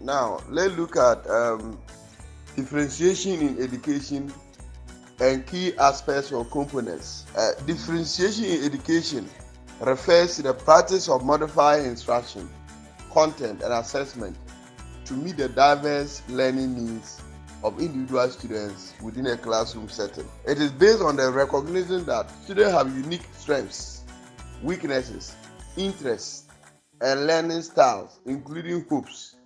Now, let's look at differentiation in education and key aspects or components. Differentiation in education refers to the practice of modifying instruction, content, and assessment to meet the diverse learning needs of individual students within a classroom setting. It is based on the recognition that students have unique strengths, weaknesses, interests, and learning styles, including hopes,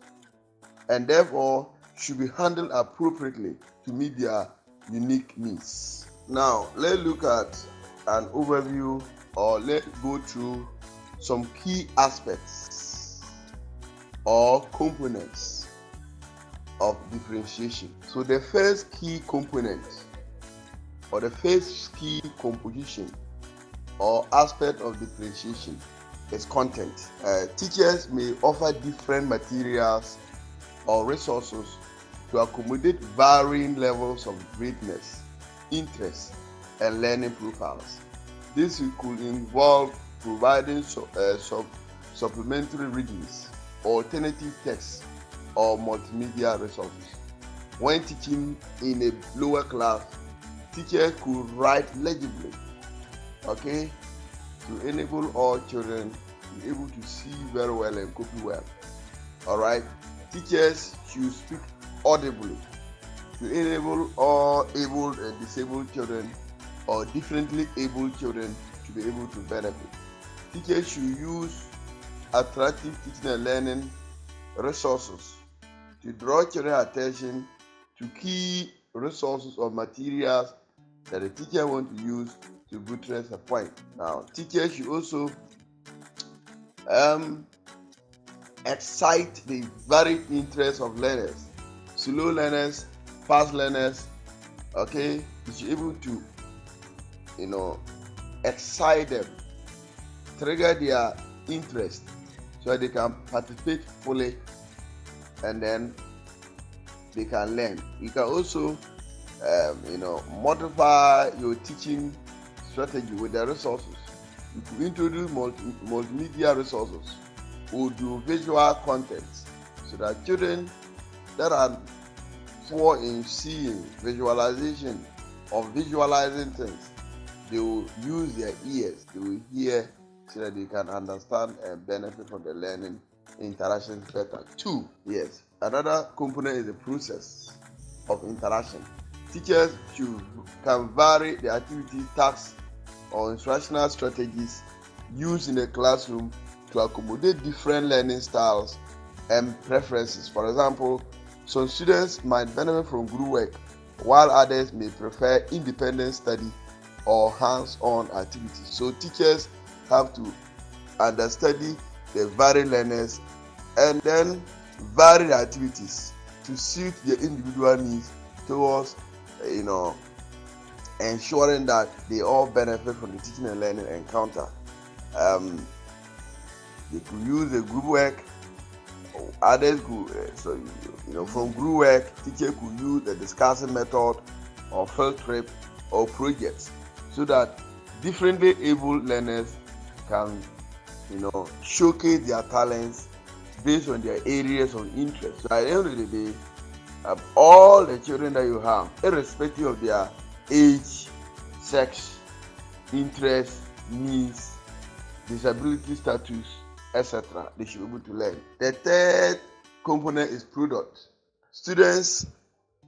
and therefore should be handled appropriately to meet their unique needs. Now, let's look at an overview, or let's go through some key aspects or components of differentiation. So the first key component, or the first key composition or aspect of differentiation is content. Teachers may offer different materials or resources to accommodate varying levels of greatness, interest, and learning profiles. This could involve providing supplementary readings, alternative texts, or multimedia resources. When teaching in a lower class, teachers could write legibly, to enable all children to be able to see very well and copy well. Alright, teachers should speak audibly to enable all able and disabled children or differently able children to be able to benefit. Teachers should use attractive teaching and learning resources to draw children's attention to key resources or materials that the teacher wants to use to buttress a point. Now, teachers should also excite the varied interests of learners, slow learners, fast learners. You should be able to, excite them, trigger their interest so that they can participate fully, and then they can learn. You can also, modify your teaching strategy with the resources. You could introduce multimedia resources or do visual content so that children that are poor in seeing, visualization, or visualizing things, they will use their ears, they will hear so that they can understand and benefit from the learning interactions better. Another component is the process of interaction. Teachers can vary the activity, tasks, or instructional strategies used in the classroom to accommodate different learning styles and preferences. For example, some students might benefit from group work, while others may prefer independent study or hands-on activities. So teachers have to understudy the varied learners and then vary the activities to suit their individual needs towards ensuring that they all benefit from the teaching and learning encounter. They could use a group work, or others could, from group work, teacher could use the discussing method or field trip or projects so that differently able learners can, showcase their talents based on their areas of interest. So at the end of the day, all the children that you have, irrespective of their age, sex, interest, needs, disability status, etc., they should be able to learn. The third component is product. Students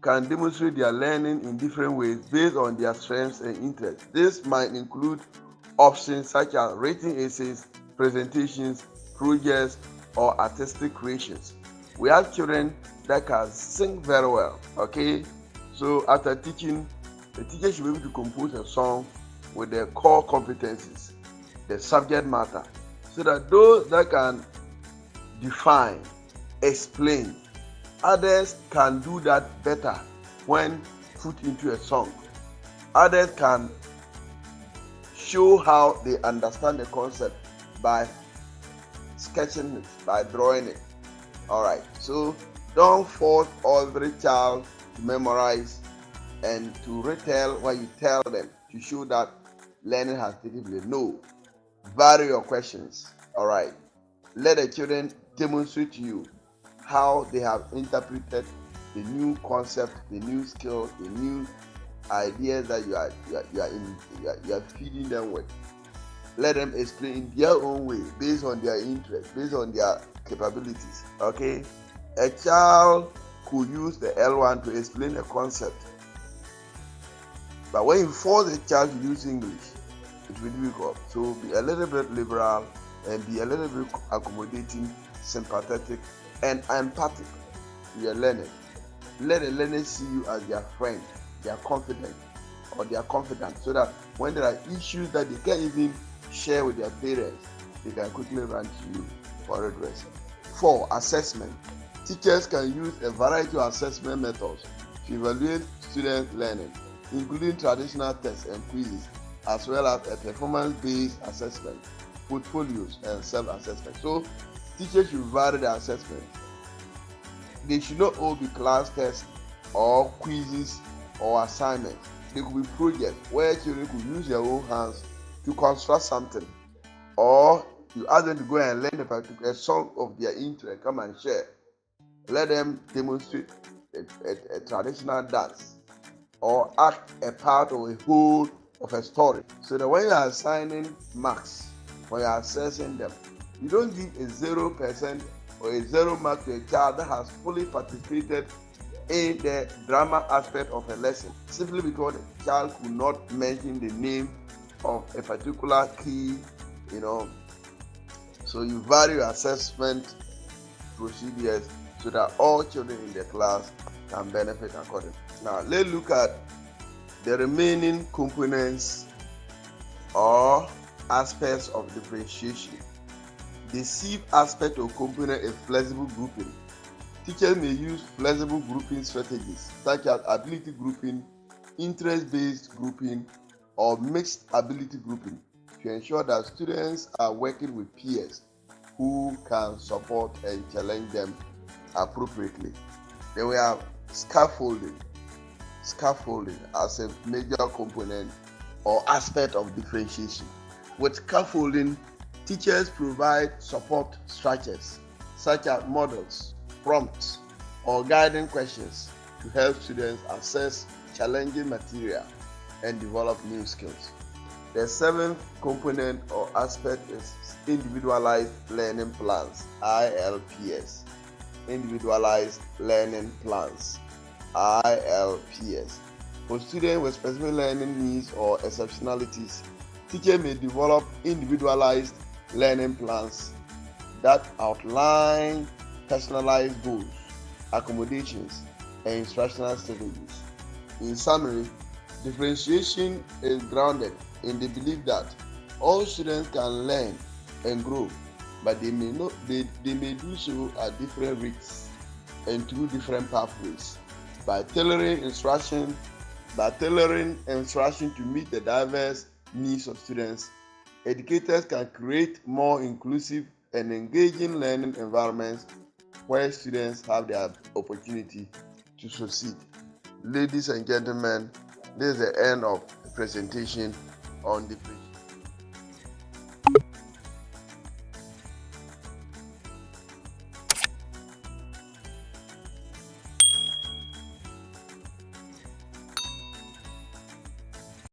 can demonstrate their learning in different ways based on their strengths and interests. This might include options such as written essays, presentations, projects, or artistic creations. We have children that can sing very well. So after teaching, the teacher should be able to compose a song with their core competencies, the subject matter, so that those that can define, explain, others can do that better when put into a song. Others can show how they understand the concept by sketching it, by drawing it. Alright, so don't force every child to memorize and to retell what you tell them to show that learning has taken place. No, vary your questions. Alright, let the children demonstrate to you how they have interpreted the new concept, the new skill, the new ideas that you are feeding them with. Let them explain in their own way, based on their interest, based on their capabilities. Okay, a child could use the L1 to explain a concept, but when you force a child to use English, it will be difficult. So be a little bit liberal and be a little bit accommodating, sympathetic, and empathic to your learner. Let the learner see you as their friend, their confidant, or their confidant, so that when there are issues that they can't even share with their parents, they can quickly run to you for redress. 4. Assessment. Teachers can use a variety of assessment methods to evaluate student learning, including traditional tests and quizzes, as well as a performance-based assessment, portfolios, and self-assessment. So teachers should vary the assessment. They should not all be class tests or quizzes or assignments. They could be projects where children could use their own hands to construct something, or you ask them to go and learn a particular song of their interest, come and share. Let them demonstrate a traditional dance or act a part of a whole of a story. So that when you are assigning marks, when you are assessing them, you don't give a 0% or a 0 mark to a child that has fully participated in the drama aspect of a lesson, simply because the child could not mention the name of a particular key, So you vary your assessment procedures so that all children in the class can benefit accordingly. Now let's look at the remaining components or aspects of differentiation. The chief aspect of component is flexible grouping. Teachers may use flexible grouping strategies such as ability grouping, interest-based grouping, or mixed ability grouping to ensure that students are working with peers who can support and challenge them appropriately. Then we have scaffolding. Scaffolding as a major component or aspect of differentiation. With scaffolding, teachers provide support structures such as models, prompts, or guiding questions to help students assess challenging material and develop new skills. The 7th component or aspect is individualized learning plans, ILPS. Individualized learning plans, ILPS. For students with specific learning needs or exceptionalities, teachers may develop individualized learning plans that outline personalized goals, accommodations, and instructional strategies. In summary, differentiation is grounded in the belief that all students can learn and grow, but they may do so at different rates and through different pathways. By tailoring instruction to meet the diverse needs of students, educators can create more inclusive and engaging learning environments where students have the opportunity to succeed. Ladies and gentlemen, this is the end of the presentation on differentiation.